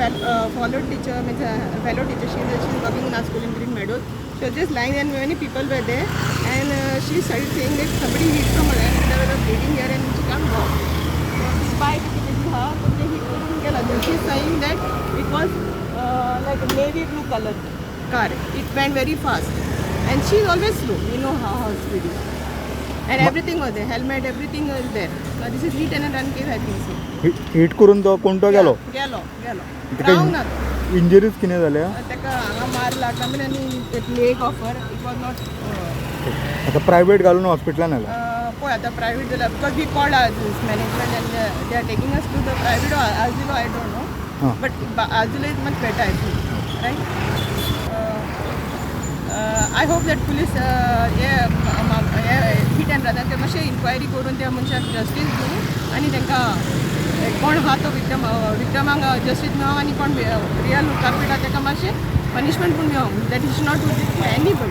followed teacher, means a fellow teacher. She's working in our school in Green Meadows. She was just lying and many people were there, and she started saying that somebody hit from her and there was a bleeding here and she can't walk. So despite her, he couldn't get her. She's saying that it was like a navy blue color car. It went very fast, and she's always slow. We know how her speed is. And everything was there, helmet, everything was there. Now this is hit and run case, I think so. Hit करून तो कोणतो गेलो गेलो रावंक ना तो. Injuries कितें जाल्या ताका हांगा मार लागला आनी leg offer it was not. आतां प्रायवेट घालून हॉस्पिटलान घाला पळय आतां प्रायवेट जाल्यार because we called this management and they are taking us to the private or Asilo I don't know but Asilo is much better I think right. I hope that police hit and रनाचे मातशें inquiry करून त्या मनशाक justice दिवं आनी तांकां कोण आहा तो विक्टमाक जस्टीस मेळोंक आनी कोण रियल कार्पेट आहा ताका मातशें पनिशमेंट पूण मेळोंक that is not to anybody.